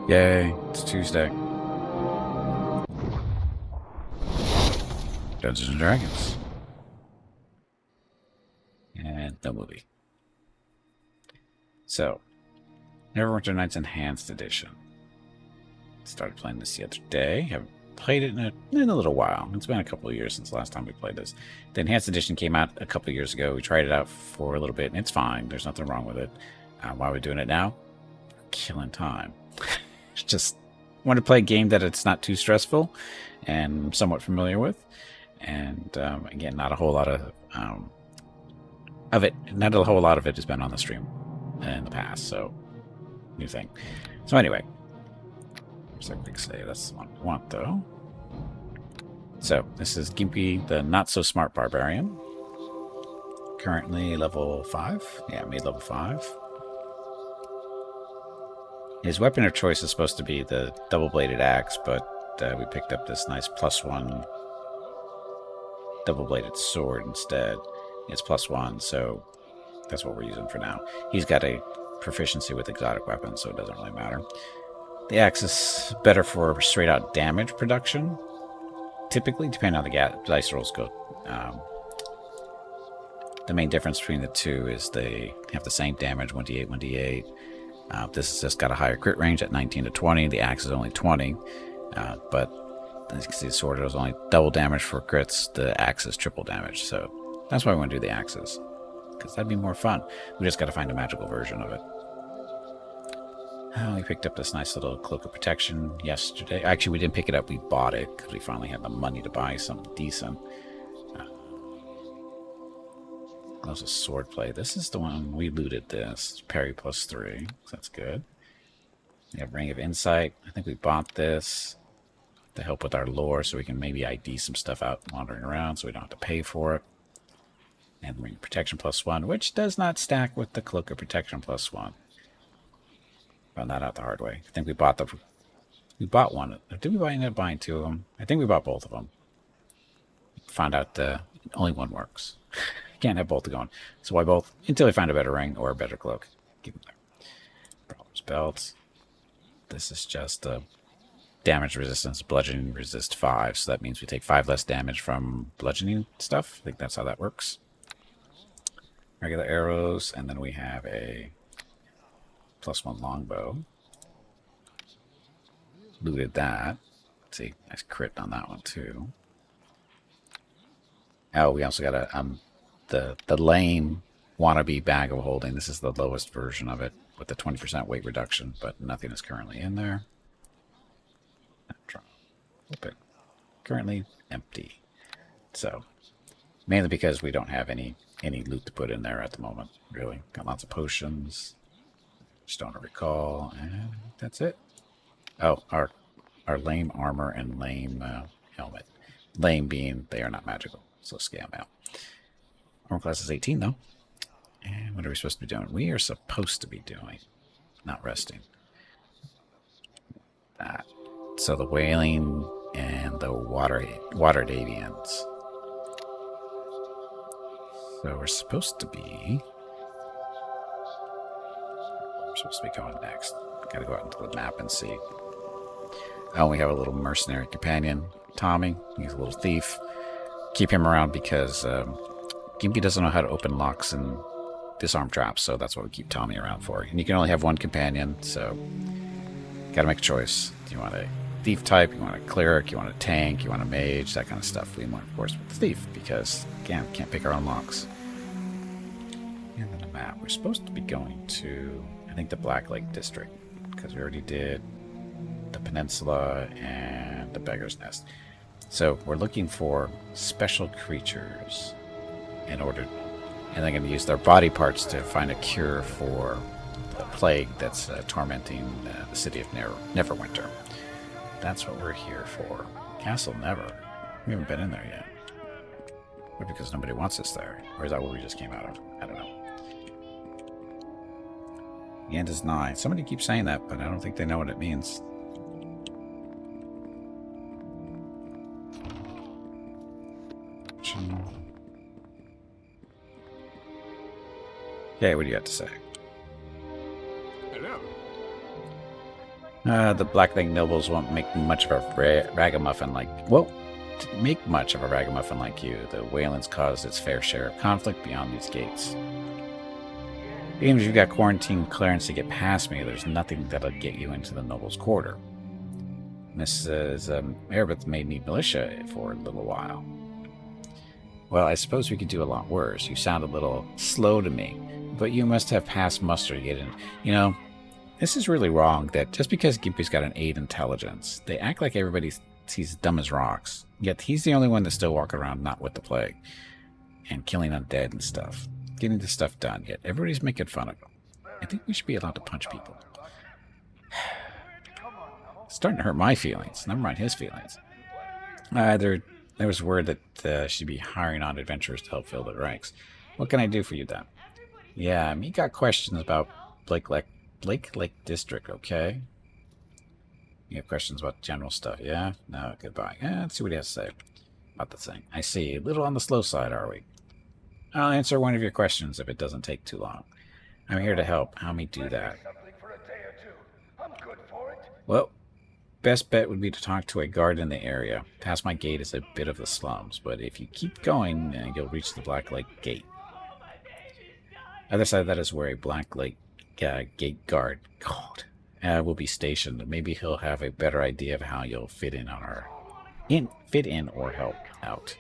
Yay, it's Tuesday. Dungeons and Dragons. And no movie. So, Neverwinter Nights Enhanced Edition. Started playing this the other day. Haven't played it in a little while. It's been a couple of years since the last time we played this. The Enhanced Edition came out a couple of years ago. We tried it out for a little bit, and it's fine. There's nothing wrong with it. Why are we doing it now? Killing time. Just want to play a game that it's not too stressful and I'm somewhat familiar with. And again, not a whole lot of it. Not a whole lot of it has been on the stream in the past, so new thing. So anyway, there's a quick save. That's the one we want, though. So this is Gimpy, the not so smart barbarian. Currently level 5. Yeah, made level 5. His weapon of choice is supposed to be the double-bladed axe, but we picked up this nice +1 double-bladed sword instead. It's +1, so that's what we're using for now. He's got a proficiency with exotic weapons, so it doesn't really matter. The axe is better for straight-out damage production, typically, depending on how the dice rolls go. The main difference between the two is they have the same damage, 1d8, 1d8. This has just got a higher crit range at 19 to 20. The axe is only 20, but as you can see, the sword is only double damage for crits. The axe is triple damage, so that's why we want to do the axes, because that'd be more fun. We just got to find a magical version of it. We picked up this nice little cloak of protection yesterday. Actually, we didn't pick it up. We bought it because we finally had the money to buy something decent. Gloves of swordplay. This is the one we looted. This parry +3, so that's good. We have Ring of Insight. I think we bought this to help with our lore, so we can maybe ID some stuff out wandering around, so we don't have to pay for it. And Ring of Protection +1, which does not stack with the Cloak of Protection +1. Found that out the hard way. I think we bought one. Did we end up buying 2 of them? I think we bought both of them. Found out only one works. Can't have both going. So why both? Until we find a better ring or a better cloak. Keep them there. Brawler's belts. This is just damage resistance, bludgeoning resist 5. So that means we take 5 less damage from bludgeoning stuff. I think that's how that works. Regular arrows, and then we have a +1 longbow. Looted that. Let's see, nice crit on that one too. Oh, we also got a the lame wannabe bag of holding. This is the lowest version of it with the 20% weight reduction, but nothing is currently in there. Open. Currently empty. So mainly because we don't have any loot to put in there at the moment. Really, got lots of potions. Stone of Recall, and that's it. Oh, our lame armor and lame helmet. Lame being they are not magical, so scam out. Armor class is 18, though. And what are we supposed to be doing? We are supposed to be doing, not resting. That. So the Wailing and the water Davians. So we're supposed to be going next. Gotta go out into the map and see. Oh, we have a little mercenary companion, Tommy. He's a little thief. Keep him around because Gimpy doesn't know how to open locks and disarm traps, so that's what we keep Tommy around for. And you can only have one companion, so gotta make a choice. Do you want a thief type? You want a cleric? You want a tank? You want a mage? That kind of stuff. We want, of course, with the thief because, again, we can't pick our own locks. And then the map. We're supposed to be going to, I think, the Black Lake District because we already did the Peninsula and the Beggar's Nest. So we're looking for special creatures in order, and they're going to use their body parts to find a cure for the plague that's tormenting the city of Neverwinter. That's what we're here for. Castle Never. We haven't been in there yet. Or because nobody wants us there. Or is that where we just came out of? I don't know. The end is nigh. Somebody keeps saying that, but I don't think they know what it means. Okay, what do you have to say? Hello. The Black Lake nobles won't make much of a ragamuffin like... Well, to make much of a ragamuffin like you. The Wayland's caused its fair share of conflict beyond these gates. Even if you've got quarantine clearance to get past me, there's nothing that'll get you into the noble's quarter. Mrs. Erebeth may need militia for a little while. Well, I suppose we could do a lot worse. You sound a little slow to me, but you must have passed muster to get in. You know, this is really wrong that just because Gimpy's got an 8 intelligence, they act like everybody sees dumb as rocks. Yet he's the only one that's still walking around not with the plague. And killing undead and stuff. Getting this stuff done, yet everybody's making fun of him. I think we should be allowed to punch people. It's starting to hurt my feelings. Never mind his feelings. There was word that she'd be hiring on adventurers to help fill the ranks. What can I do for you then? Yeah, me got questions about Blake Lake District, okay? You have questions about general stuff, yeah? No, goodbye. Let's see what he has to say about the thing. I see. A little on the slow side, are we? I'll answer one of your questions if it doesn't take too long. I'm here to help. How me do that? Well, best bet would be to talk to a guard in the area. Past my gate is a bit of the slums, but if you keep going, you'll reach the Black Lake Gate. Other side of that is where a Black Lake gate guard will be stationed. Maybe he'll have a better idea of how you'll fit in or help out.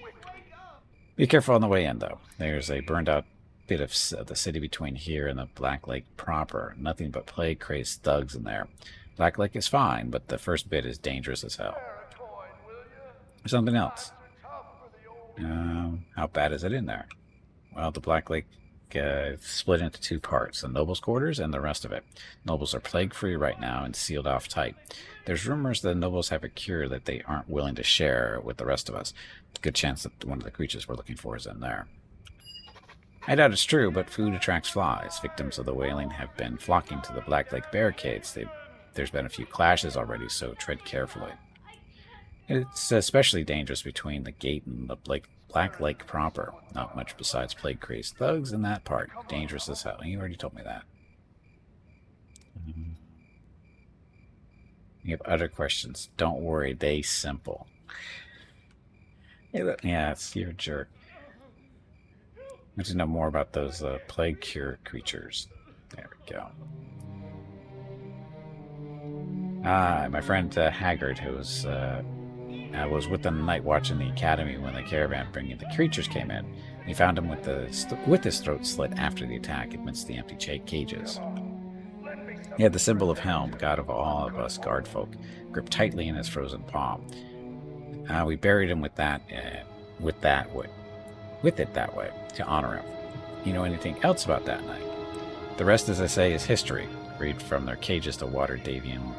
Be careful on the way in, though. There's a burned out bit of the city between here and the Black Lake proper. Nothing but plague-crazed thugs in there. Black Lake is fine, but the first bit is dangerous as hell. There's something else. How bad is it in there? Well, the Black Lake split into 2 parts, the nobles' quarters and the rest of it. Nobles are plague-free right now and sealed off tight. There's rumors the nobles have a cure that they aren't willing to share with the rest of us. Good chance that one of the creatures we're looking for is in there. I doubt it's true, but food attracts flies. Victims of the Wailing have been flocking to the Black Lake barricades. There's been a few clashes already, so tread carefully. It's especially dangerous between the gate and the Black Lake proper. Not much besides plague-crazed thugs in that part. Dangerous as hell. You already told me that. You have other questions. Don't worry, they simple. Yeah, you're a jerk. I want to know more about those plague cure creatures. There we go. My friend Haggard, who was with the night watch in the academy when the caravan bringing the creatures came in. We found him with his throat slit after the attack amidst the empty cages. He had the symbol of Helm, god of all of us guard folk, gripped tightly in his frozen palm. We buried him with it that way to honor him. You know anything else about that night? The rest, as I say, is history. Freed from their cages, the water Davian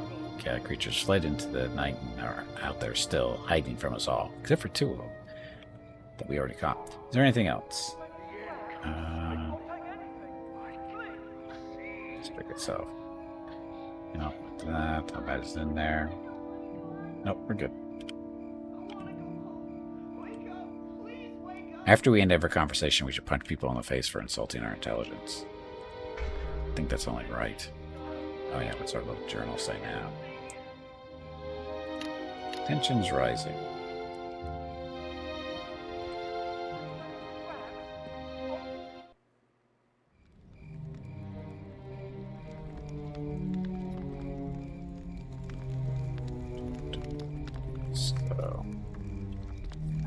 creatures fled into the night and are out there still, hiding from us all, except for 2 of them that we already caught. Is there anything else? District itself. No, that. How bad is it in there? Nope, we're good. After we end every conversation, we should punch people in the face for insulting our intelligence. I think that's only right. Oh yeah, what's our little journal say now? Tensions rising. So,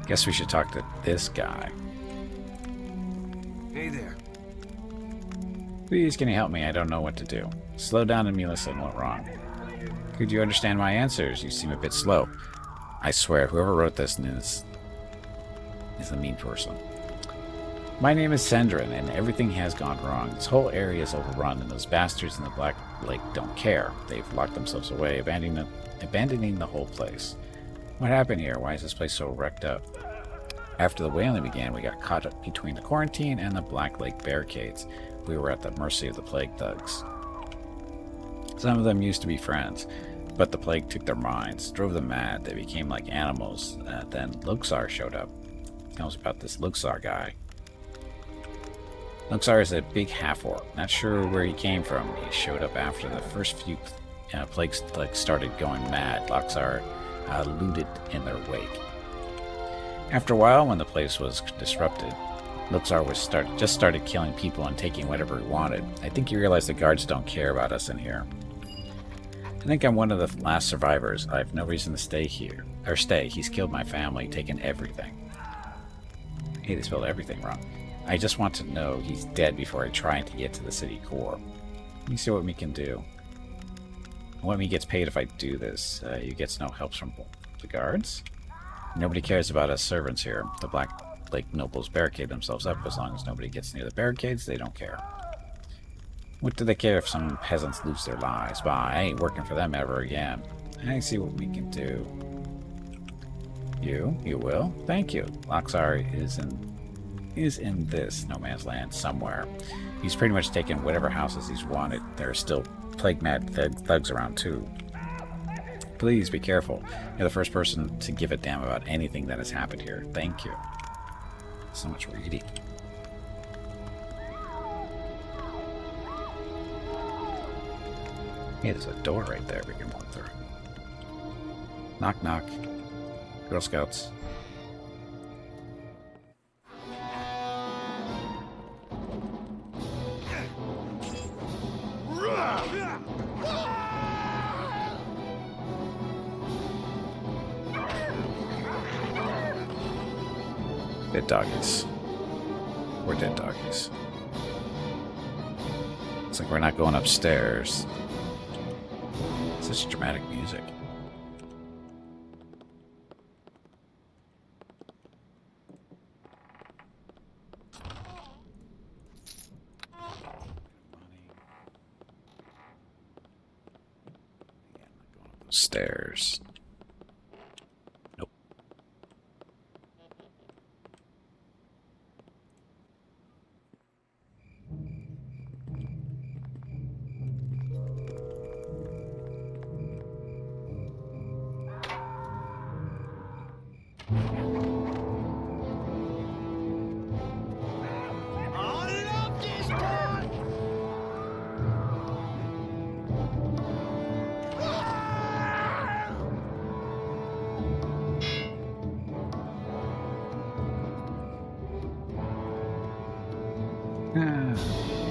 guess we should talk to this guy. Hey there. Please, can you help me? I don't know what to do. Slow down and me listen. What wrong? Could you understand my answers? You seem a bit slow. I swear, whoever wrote this is a mean person. My name is Sendrin, and everything has gone wrong. This whole area is overrun, and those bastards in the Black Lake don't care. They've locked themselves away, abandoning the whole place. What happened here? Why is this place so wrecked up? After the Wailing began, we got caught up between the quarantine and the Black Lake barricades. We were at the mercy of the plague thugs. Some of them used to be friends, but the plague took their minds, drove them mad. They became like animals. Then Luxar showed up. Tell us about this Luxar guy. Luxar is a big half-orc. Not sure where he came from. He showed up after the first few plagues like started going mad. Loxar looted in their wake. After a while, when the place was disrupted, Luxar just started killing people and taking whatever he wanted. I think he realized the guards don't care about us in here. I think I'm one of the last survivors. I have no reason to stay here. Or stay. He's killed my family, taken everything. Hey, they spelled everything wrong. I just want to know he's dead before I try to get to the city core. Let me see what we can do. What me gets paid if I do this? You gets no help from the guards? Nobody cares about us servants here. The Black Lake nobles barricade themselves up. As long as nobody gets near the barricades, they don't care. What do they care if some peasants lose their lives? Bah, I ain't working for them ever again. I see what we can do. You will? Thank you. Loxar is in this no man's land somewhere. He's pretty much taken whatever houses he's wanted. There are still plague-mad thugs around too. Please be careful. You're the first person to give a damn about anything that has happened here. Thank you. So much reading. Hey, there's a door right there we can walk through. Knock, knock. Girl Scouts. Dead doggies. We're dead doggies. Looks like we're not going upstairs. Such dramatic music. Stairs. Nope.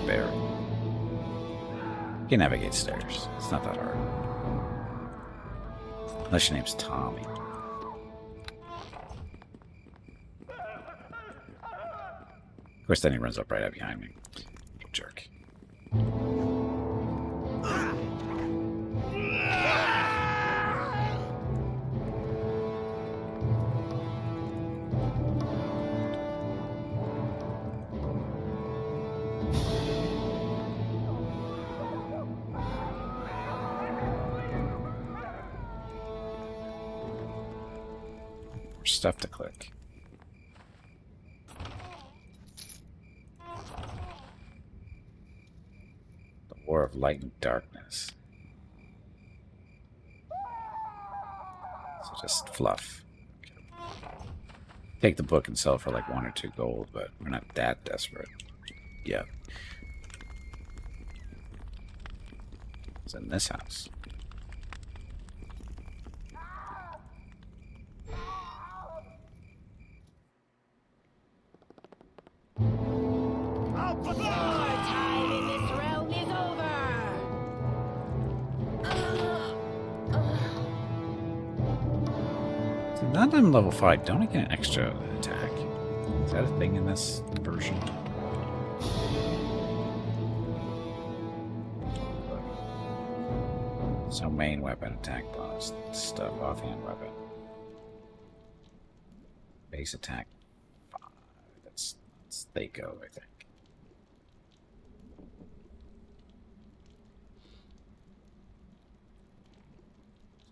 Barry. You can navigate stairs. It's not that hard. Unless your name's Tommy. Of course, then he runs up right up behind me. Jerk. Stuff to click. The War of Light and Darkness. So just fluff. Take the book and sell it for like 1 or 2 gold, but we're not that desperate yet. It's in this house. Now that I'm level 5, don't I get an extra attack? Is that a thing in this version? So main weapon, attack bonus, stuff, offhand weapon. Base attack 5. That's they go, I think.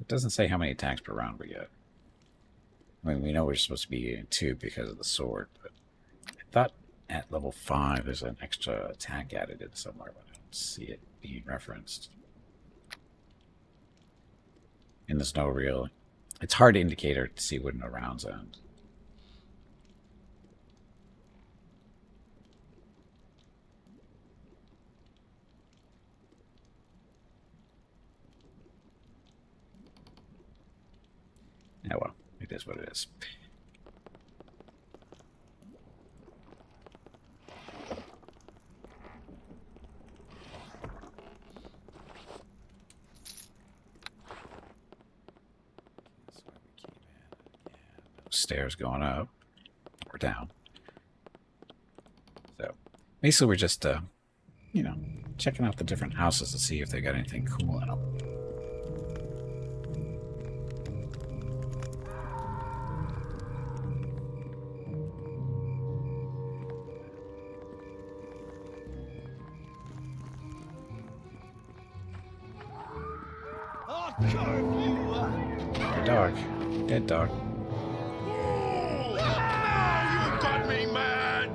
It doesn't say how many attacks per round we get. I mean, we know we're supposed to be getting 2 because of the sword, but I thought at level 5 there's an extra attack added in somewhere, but I don't see it being referenced. And there's no real... It's hard to indicator to see when the rounds end. Oh well, it is what it is. Stairs going up or down. So basically we're just you know, checking out the different houses to see if they got anything cool in them. Your dog. Dead dog. You got me, man!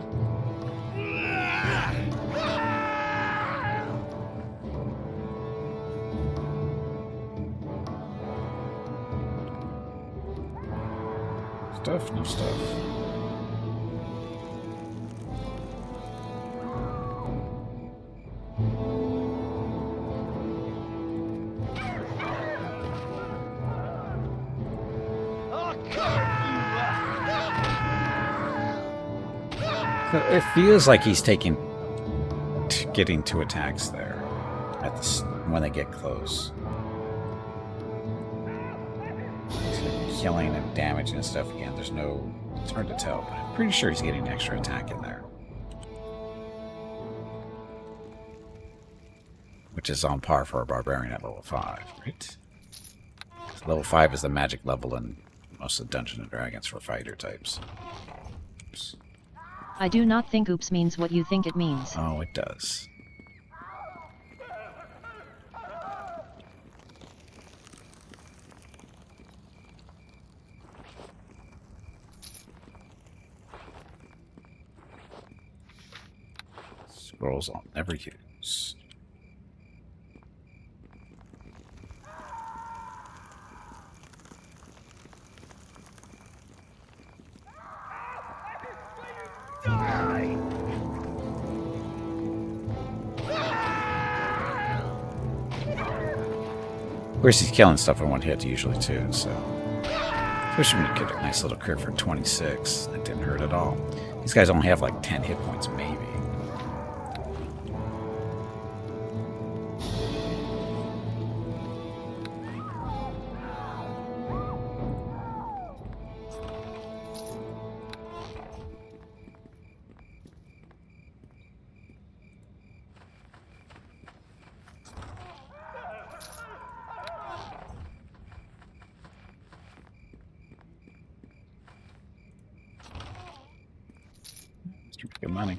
Stuff, no stuff. So it feels like he's getting two attacks there at when they get close. Killing and damaging and stuff again. It's hard to tell, but I'm pretty sure he's getting an extra attack in there. Which is on par for a Barbarian at level 5, right? Level 5 is the magic level in most of the Dungeons & Dragons for fighter types. Oops. I do not think oops means what you think it means. Oh, it does. Scrolls I'll never use. Of course, he's killing stuff in one hit usually too, so. Especially when you get a nice little crit for 26. That didn't hurt at all. These guys only have like 10 hit points, maybe. Good money.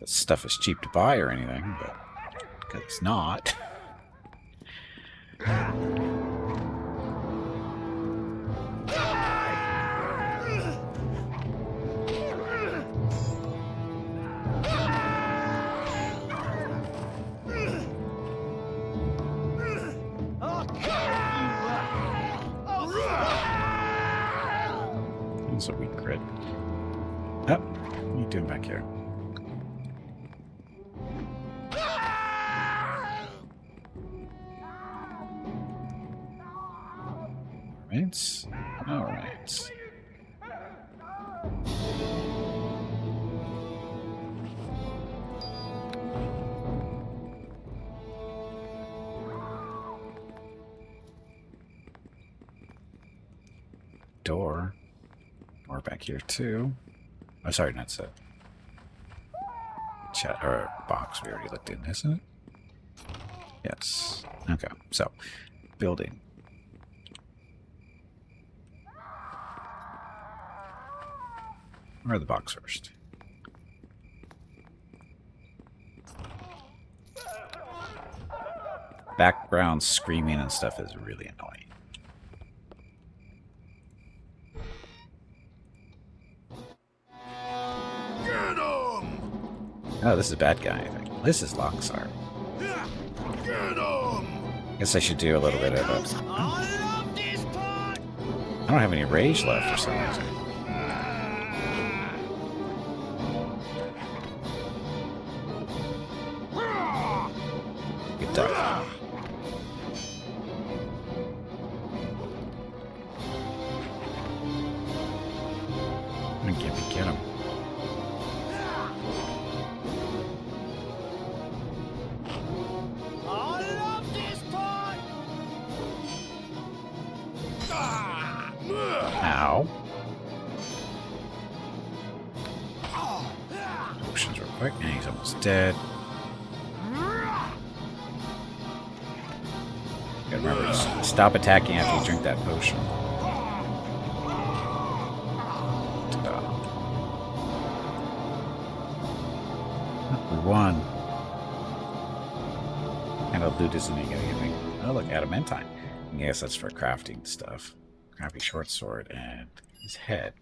This stuff is cheap to buy or anything, but because it's not. That's a weak crit. Oh, what are you doing back here? Alright. Alright. Door. More back here too. Oh, sorry, that's a chat or box we already looked in, isn't it? Yes. Okay. So, building. Or the box first. Background screaming and stuff is really annoying. Oh, this is a bad guy, I think. This is Loxar. Guess I should do a little bit of a... I don't have any rage left for some reason. Good duck. quick. And he's almost dead. Gotta remember, stop attacking after you drink that potion. Ta-da. We won. And the loot isn't even gonna give me. Oh, look, adamantine. I guess that's for crafting stuff. Crappy short sword and his head.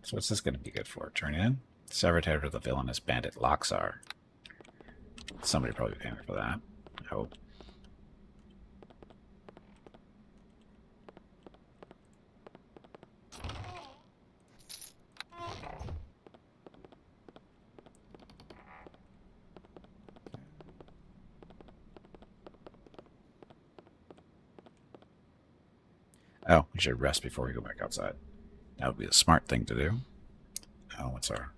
So what's this going to be good for? Turn in? Severed head of the villainous bandit Loxar. Somebody probably paying for that. I hope. Oh, we should rest before we go back outside. That would be the smart thing to do. Oh, what's our...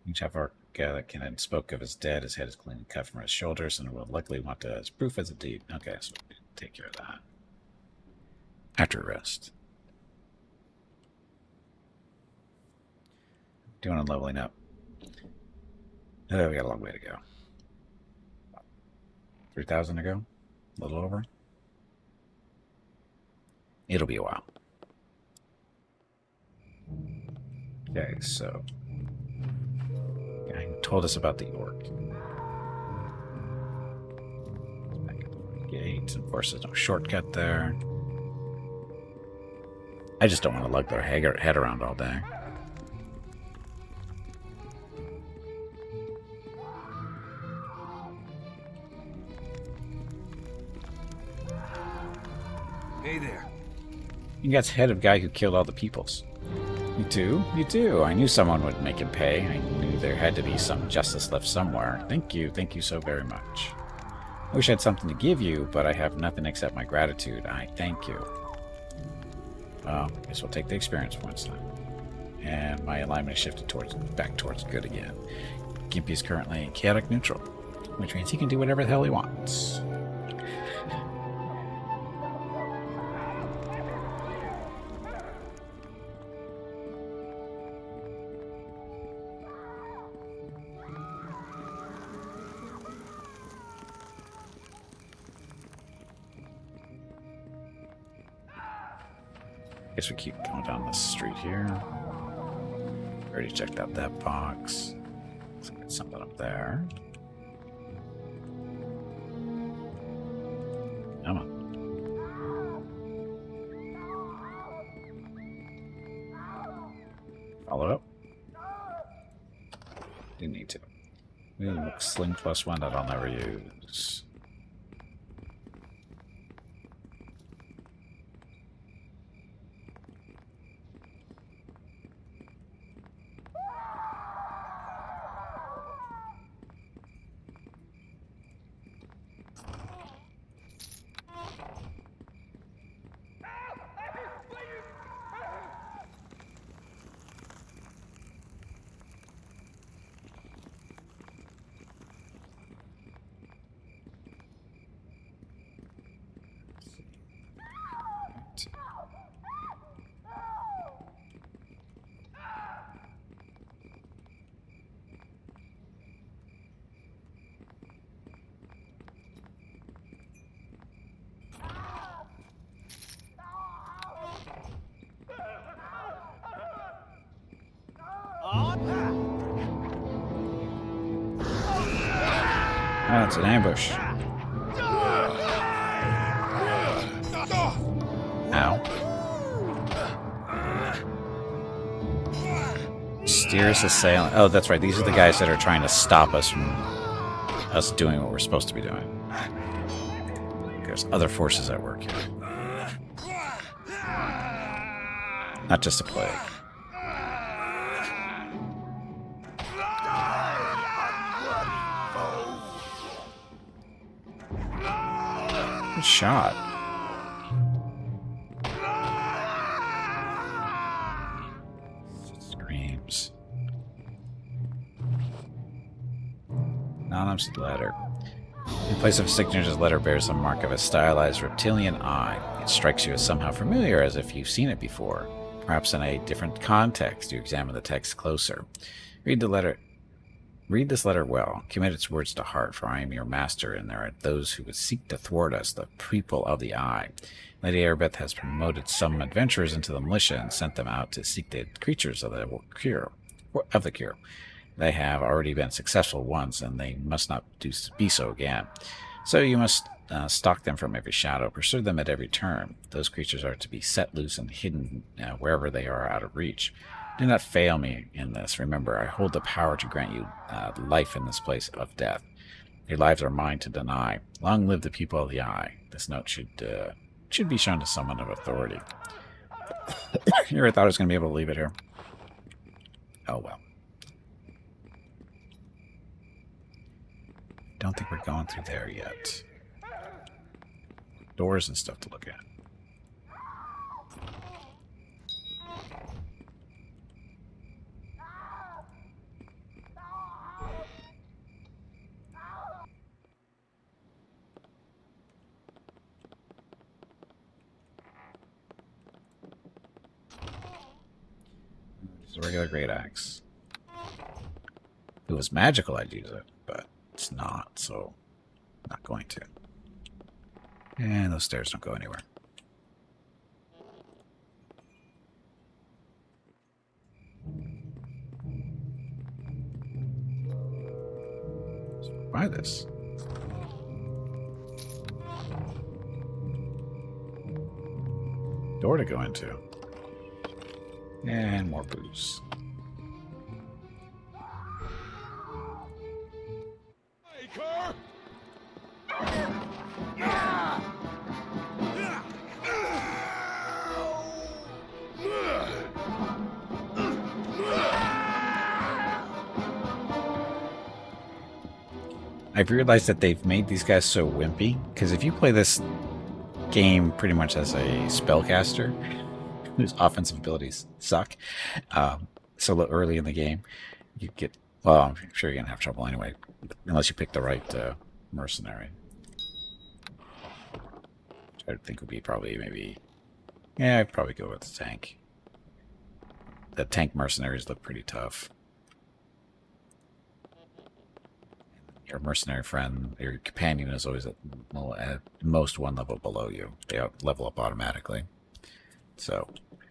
Each Half-Orc that can spoke of his dead. His head is clean and cut from his shoulders, and will likely want to as proof as a deed. Okay, so we can take care of that. After rest. Doing on leveling up. Oh, we got a long way to go. 3,000 to go? A little over? It'll be a while. Okay, so... guy who told us about the orc. Back at the gate. Of course, there's no shortcut there. I just don't want to lug their head around all day. Hey there. You guys head of guy who killed all the peoples. You too? You too. I knew someone would make him pay. I knew there had to be some justice left somewhere. Thank you so very much. I wish I had something to give you, but I have nothing except my gratitude. I thank you. Well, I guess we'll take the experience points then. And my alignment is shifted back towards good again. Gimpy is currently chaotic neutral, which means he can do whatever the hell he wants. Guess we keep going down this street here. Already checked out that box. Let's get something up there. Come on. Follow up. Didn't need to. Ooh, sling +1 that I'll never use. Oh, it's an ambush. Ow. Mysterious assailant. Oh, that's right. These are the guys that are trying to stop us from us doing what we're supposed to be doing. There's other forces at work here. Not just a plague. Good shot. Screams. Anonymous letter. In place of a signature, this letter bears the mark of a stylized reptilian eye. It strikes you as somehow familiar, as if you've seen it before. Perhaps in a different context, you examine the text closer. Read the letter. Read this letter well. Commit its words to heart, for I am your master, and there are those who would seek to thwart us, the people of the Eye. Lady Erebeth has promoted some adventurers into the militia and sent them out to seek the creatures of the cure. They have already been successful once, and they must not be so again. So you must stalk them from every shadow, pursue them at every turn. Those creatures are to be set loose and hidden wherever they are out of reach. Do not fail me in this. Remember, I hold the power to grant you life in this place of death. Your lives are mine to deny. Long live the people of the Eye. This note should be shown to someone of authority. You ever thought I was going to be able to leave it here? Oh, well. Don't think we're going through there yet. Doors and stuff to look at. It's a regular great axe. If it was magical, I'd use it, but it's not, so I'm not going to. And those stairs don't go anywhere. So buy this. Door to go into. And more booze. I've realized that they've made these guys so wimpy, because if you play this game pretty much as a spellcaster, whose offensive abilities suck, so early in the game, you get, well, I'm sure you're going to have trouble anyway, unless you pick the right mercenary. Which I think would be probably maybe, yeah, I'd probably go with the tank. The tank mercenaries look pretty tough. Your mercenary friend, your companion is always at most one level below you. They level up automatically. So, okay.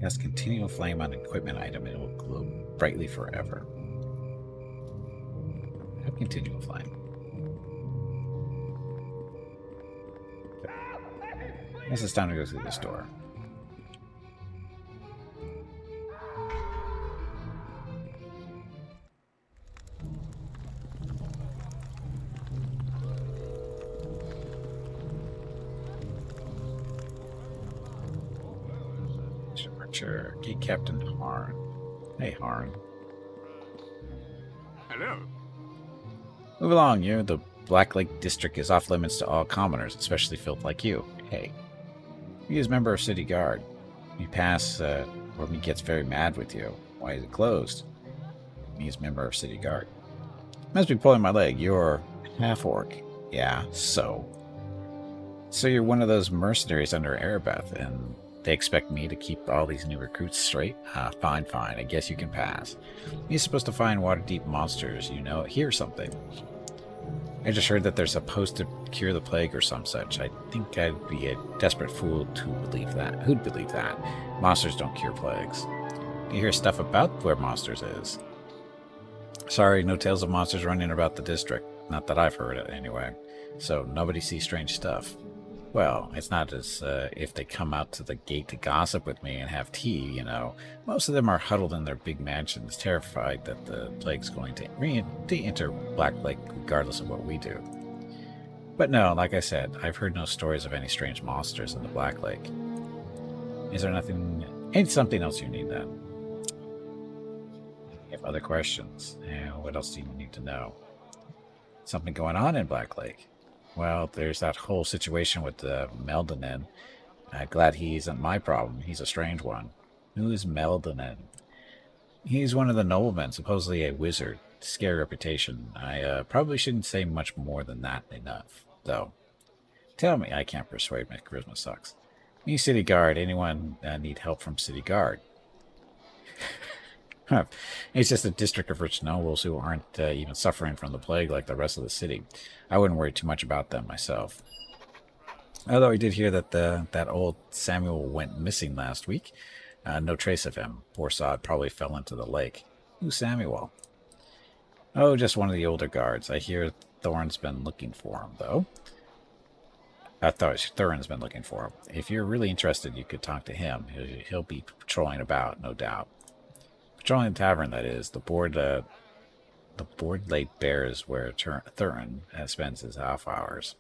Cast continual flame on equipment item and it will glow brightly forever. Have continual flame. I guess it's time to go through this door. Archer, Gate Captain Harn. Hey, Harn. Hello. Move along, you. The Black Lake District is off limits to all commoners, especially filth like you. Hey. He is a member of City Guard. You pass when he gets very mad with you. Why is it closed? He is a member of City Guard. Must be pulling my leg. You're Half-Orc. Yeah, so. So you're one of those mercenaries under Erebeth, and they expect me to keep all these new recruits straight? Fine. I guess you can pass. You're supposed to find water-deep monsters, you know, hear something. I just heard that there's a post to cure the plague or some such. I think I'd be a desperate fool to believe that. Who'd believe that? Monsters don't cure plagues. You hear stuff about where monsters is. Sorry, no tales of monsters running about the district. Not that I've heard it, anyway. So nobody sees strange stuff. Well, it's not as if they come out to the gate to gossip with me and have tea, you know. Most of them are huddled in their big mansions, terrified that the plague's going to enter Black Lake regardless of what we do. But no, like I said, I've heard no stories of any strange monsters in the Black Lake. Is there something else you need then? You have other questions? What else do you need to know? Something going on in Black Lake? Well, there's that whole situation with Meldonin. Glad he isn't my problem. He's a strange one. Who is Meldonin? He's one of the noblemen, supposedly a wizard. scary reputation. I probably shouldn't say much more than that enough, though. Tell me I can't persuade my charisma sucks. Me, City Guard. Anyone need help from City Guard? Huh. It's just a district of rich nobles who aren't even suffering from the plague like the rest of the city. I wouldn't worry too much about them myself. Although I did hear that that old Samuel went missing last week. No trace of him. Poor sod probably fell into the lake. Who's Samuel? Oh, just one of the older guards. I hear Thorne's been looking for him, though. I thought Thurin's been looking for him. If you're really interested, you could talk to him. He'll be patrolling about, no doubt. Patrolling the tavern, that is. The board laid bare is where Thurin spends his half hours.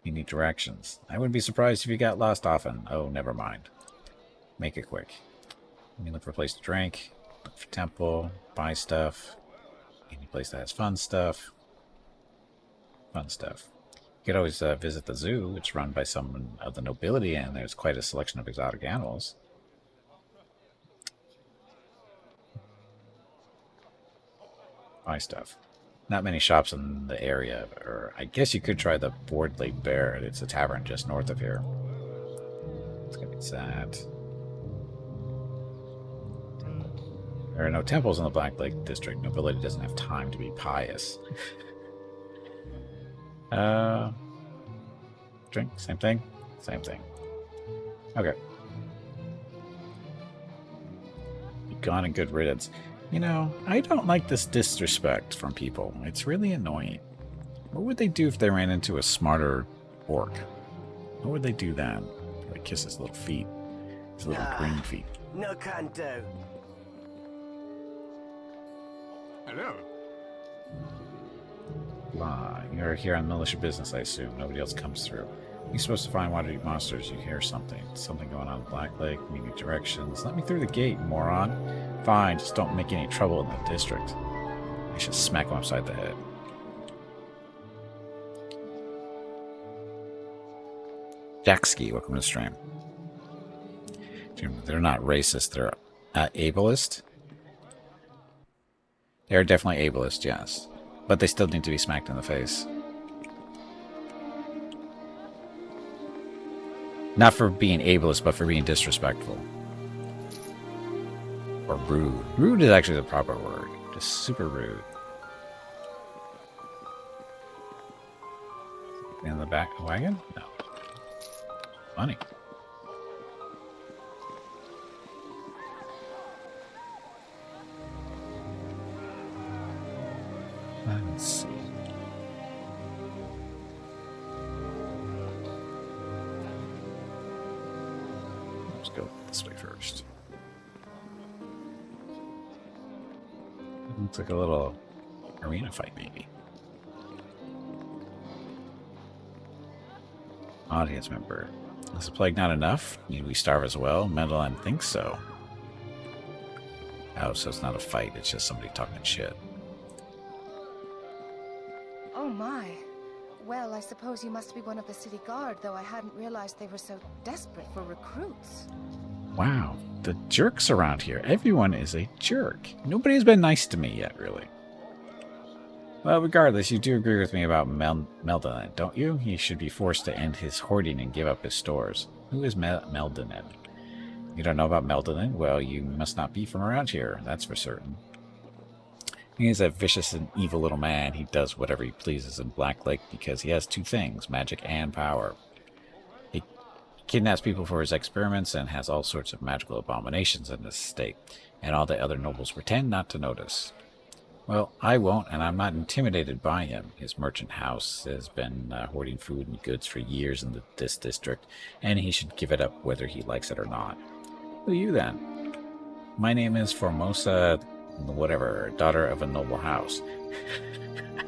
You need directions. I wouldn't be surprised if you got lost often. Oh, never mind. Make it quick. You look for a place to drink, look for temple, buy stuff. Any place that has fun stuff. Fun stuff. You could always visit the zoo. It's run by someone of the nobility, and there's quite a selection of exotic animals. Buy stuff. Not many shops in the area, or I guess you could try the Board Laid Bear. It's a tavern just north of here. It's gonna be sad. There are no temples in the Black Lake District. Nobility doesn't have time to be pious. Drink? Same thing? Same thing. Okay. Be gone and good riddance. You know, I don't like this disrespect from people. It's really annoying. What would they do if they ran into a smarter orc? What would they do then? Like kiss his little feet. His little green feet. No can do. Hello. Blah. You're here on militia business, I assume. Nobody else comes through. You're supposed to find watery monsters. You hear something. Something going on in Black Lake. Maybe directions. Let me through the gate, moron. Fine, just don't make any trouble in the district. I should smack him upside the head. Jackski, welcome to the stream. They're not racist. They're ableist. They're definitely ableist, yes. But they still need to be smacked in the face. Not for being ableist, but for being disrespectful. Or rude. Rude is actually the proper word. Just super rude. In the back of the wagon? No. Money. Let's see. Let's go this way first. Looks like a little arena fight, maybe. Audience member. Is the plague not enough? Need we starve as well? Mendelon thinks so. Oh, so it's not a fight, it's just somebody talking shit. Oh my. Well, I suppose you must be one of the city guard, though I hadn't realized they were so desperate for recruits. Wow, the jerks around here. Everyone is a jerk. Nobody has been nice to me yet, really. Well, regardless, you do agree with me about Meldonin, don't you? He should be forced to end his hoarding and give up his stores. Who is Meldonin? You don't know about Meldonin? Well, you must not be from around here, that's for certain. He is a vicious and evil little man. He does whatever he pleases in Black Lake because he has two things, magic and power. He kidnaps people for his experiments and has all sorts of magical abominations in this state, and all the other nobles pretend not to notice. Well, I won't, and I'm not intimidated by him. His merchant house has been hoarding food and goods for years in this district, and he should give it up whether he likes it or not. Who are you, then? My name is Formosa, whatever, daughter of a noble house.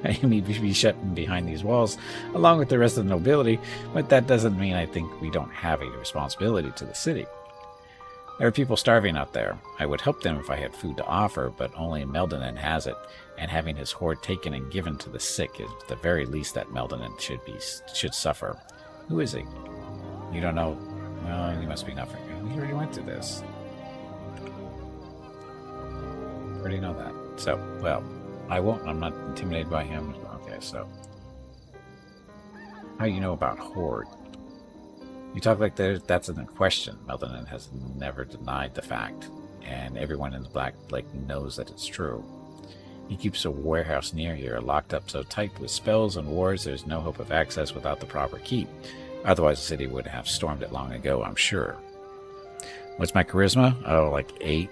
I may be shut behind these walls, along with the rest of the nobility, but that doesn't mean I think we don't have a responsibility to the city. There are people starving out there. I would help them if I had food to offer, but only Meldonin has it, and having his hoard taken and given to the sick is the very least that Meldonin should suffer. Who is he? You don't know? Well, you must be not from here. We already went through this. Already know that. So, well, I won't. I'm not intimidated by him. Okay, so. How do you know about Horde? You talk like that's a question. Meldonin has never denied the fact, and everyone in the Black Lake knows that it's true. He keeps a warehouse near here, locked up so tight with spells and wards there's no hope of access without the proper key. Otherwise the city would have stormed it long ago, I'm sure. What's my charisma? Oh, like 8.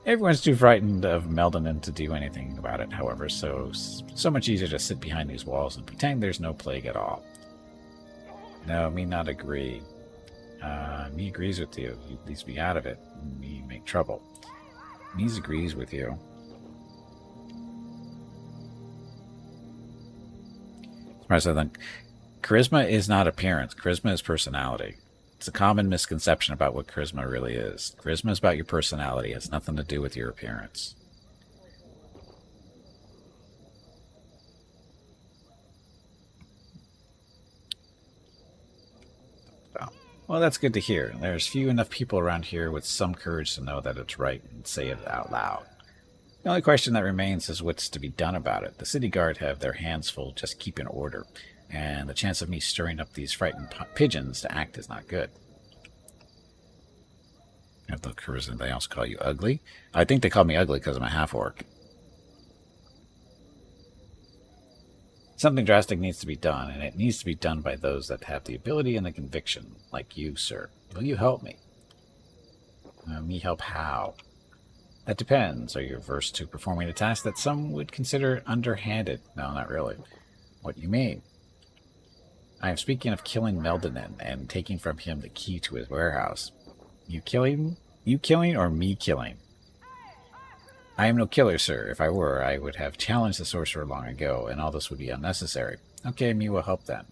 Everyone's too frightened of Meldonin to do anything about it, however, so much easier to sit behind these walls and pretend there's no plague at all. No, me not agree. Me agrees with you. You leaves me out of it. Me make trouble. Me agrees with you. President, charisma is not appearance. Charisma is personality. It's a common misconception about what charisma really is. Charisma is about your personality. It has nothing to do with your appearance. Well, that's good to hear. There's few enough people around here with some courage to know that it's right and say it out loud. The only question that remains is what's to be done about it. The city guard have their hands full just keeping order, and the chance of me stirring up these frightened pigeons to act is not good. Have the charisma, they also call you ugly? I think they call me ugly because I'm a half-orc. Something drastic needs to be done, and it needs to be done by those that have the ability and the conviction, like you, sir. Will you help me? Me help how? That depends. Are you averse to performing a task that some would consider underhanded? No, not really. What do you mean? I am speaking of killing Meldonin and taking from him the key to his warehouse. You killing? You killing or me killing? I am no killer, sir. If I were, I would have challenged the sorcerer long ago, and all this would be unnecessary. Okay, me will help then.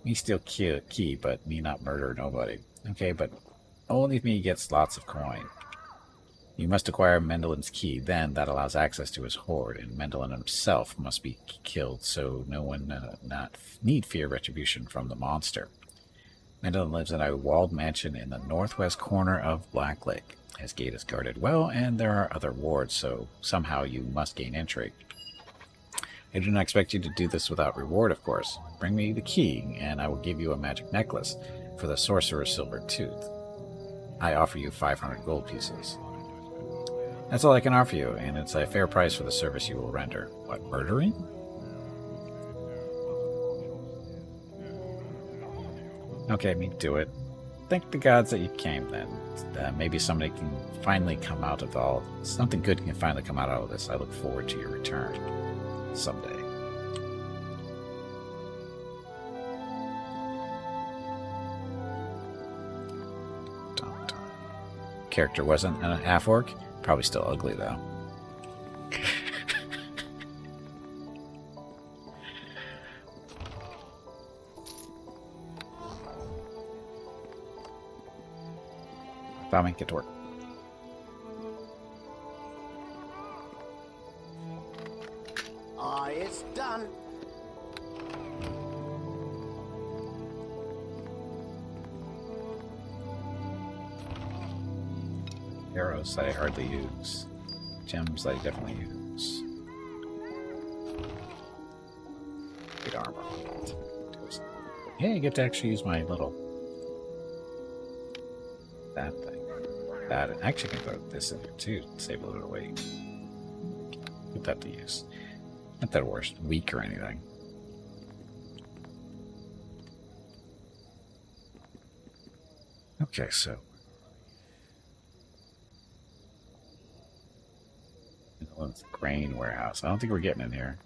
Me steal key, but me not murder nobody. Okay, but only me gets lots of coin. You must acquire Mendelin's key, then that allows access to his hoard, and Mendelin himself must be killed, so no one not need fear retribution from the monster. Mendelin lives in a walled mansion in the northwest corner of Black Lake. His gate is guarded well, and there are other wards, so somehow you must gain entry. I do not expect you to do this without reward, of course. Bring me the key, and I will give you a magic necklace for the sorcerer's silver tooth. I offer you 500 gold pieces. That's all I can offer you, and it's a fair price for the service you will render. What, murdering? Okay, me do it. Thank the gods that you came, then. Maybe somebody can finally come out of all... Something good can finally come out of this. I look forward to your return. Someday. Dun, dun. Character wasn't a half-orc? Probably still ugly, though. Tommy, get to work. It's done. Arrows that I hardly use. Gems that I definitely use. Good armor. Hey, I get to actually use my little... that thing. That, and actually I can put this in here too to save a little bit of weight. Put that to use. Not that we're weak or anything. Okay, so it's a grain warehouse. I don't think we're getting in here.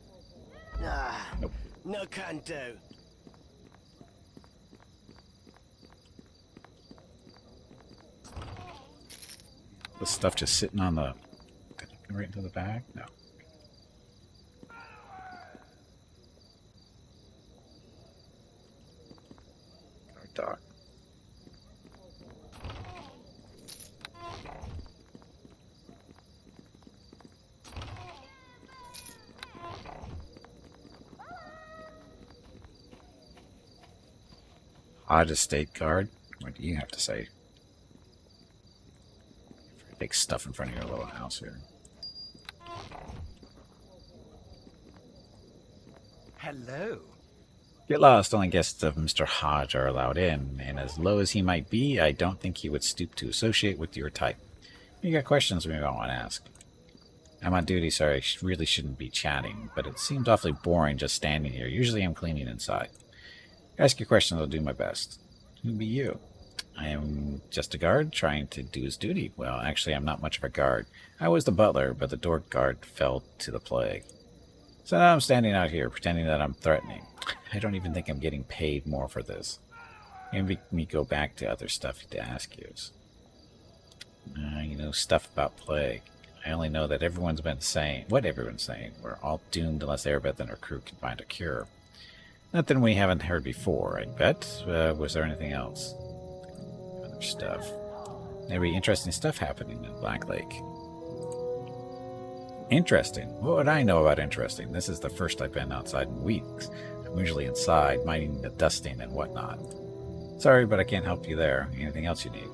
Nope. No can do. The stuff just sitting on the... right into the bag? No. Dog. Odd estate guard. What do you have to say? big stuff in front of your little house here. Hello. Get lost, only guests of Mr. Hodge are allowed in, and as low as he might be, I don't think he would stoop to associate with your type. You got questions we might want to ask. I'm on duty, so I really shouldn't be chatting, but it seems awfully boring just standing here. Usually I'm cleaning inside. Ask your questions, I'll do my best. Who be you? I am just a guard trying to do his duty. Well, actually, I'm not much of a guard. I was the butler, but the door guard fell to the plague. So now I'm standing out here, pretending that I'm threatening. I don't even think I'm getting paid more for this. Maybe me go back to other stuff to ask you. You know, stuff about plague. I only know that everyone's been saying, what everyone's saying. We're all doomed unless Airbeth and her crew can find a cure. Nothing we haven't heard before, I bet. Was there anything else? Other stuff. Maybe interesting stuff happening in Black Lake. Interesting? What would I know about interesting? This is the first I've been outside in weeks. I'm usually inside, minding the dusting and whatnot. Sorry, but I can't help you there. Anything else you need?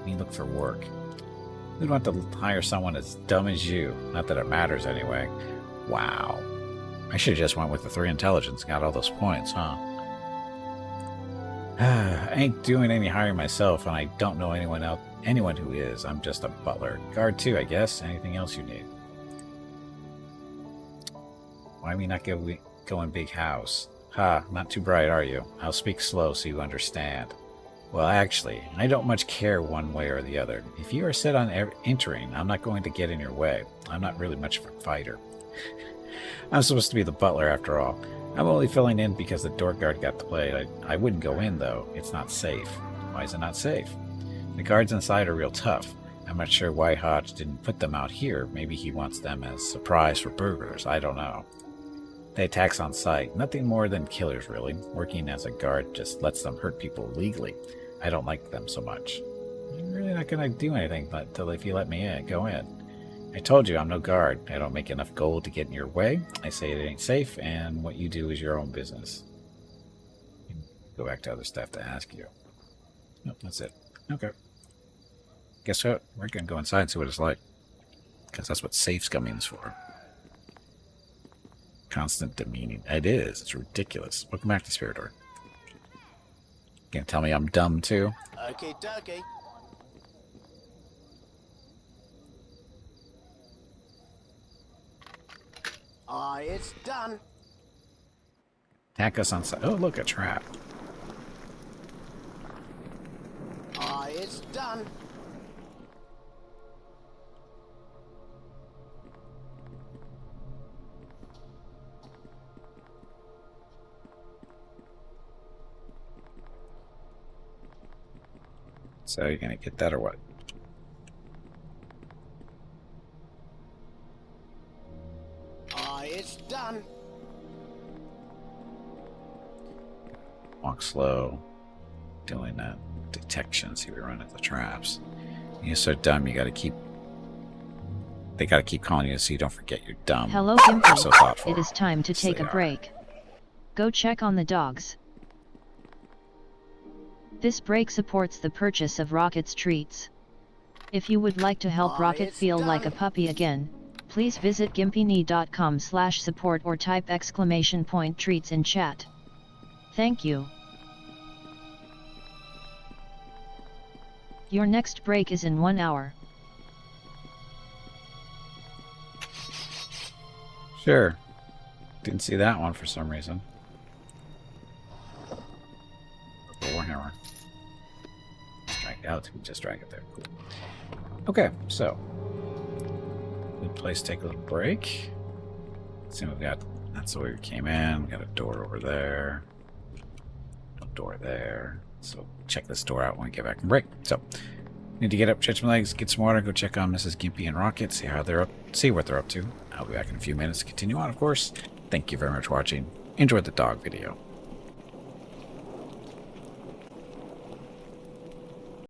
You look for work. Who'd want to hire someone as dumb as you? Not that it matters anyway. Wow. I should have just went with the 3 intelligence and got all those points, huh? I ain't doing any hiring myself, and I don't know anyone who is. I'm just a butler. Guard too, I guess. Anything else you need? Why we not go in big house? Ha, not too bright, are you? I'll speak slow so you understand. Well, actually, I don't much care one way or the other. If you are set on entering, I'm not going to get in your way. I'm not really much of a fighter. I'm supposed to be the butler after all. I'm only filling in because the door guard got the play. I wouldn't go in, though. It's not safe. Why is it not safe? The guards inside are real tough. I'm not sure why Hodge didn't put them out here. Maybe he wants them as surprise for burglars. I don't know. They attacks on sight. Nothing more than killers, really. Working as a guard just lets them hurt people legally. I don't like them so much. I'm really not going to do anything until if you let me go in. I told you I'm no guard. I don't make enough gold to get in your way. I say it ain't safe, and what you do is your own business. Go back to other stuff to ask you. Nope, that's it. Okay. Guess what? We're going to go inside and see what it's like. Because that's what safe scumming's for. Constant demeaning. It is. It's ridiculous. Welcome back to Spiridor. Gonna tell me I'm dumb too? Okay, dokie. It's done. Attack us on site. Oh, look, a trap. It's done. So you're gonna get that or what? It's done. Walk slow. Doing that detection. See, we run into the traps. You're so dumb. You gotta keep. They gotta keep calling you so you don't forget you're dumb. Hello, You're Gimpy. so thoughtful. It is time to Yes, take they a are. break. Go check on the dogs. This break supports the purchase of Rocket's treats. If you would like to help Rocket it's feel like a done. puppy again, please visit gimpyknee.com/support or type !treats in chat. Thank you. Your next break is in 1 hour. Sure. Didn't see that one for some reason. Warhammer. Drag out. We just drag it there. Cool. Okay, so good place to take a little break. Let's see what we got. That's the way we came in. We got a door over there. A door there. So check this door out when we get back from break. So need to get up, stretch my legs, get some water, go check on Mrs. Gimpy and Rocket, see how they're up, see what they're up to. I'll be back in a few minutes to continue on, of course. Thank you very much for watching. Enjoy the dog video.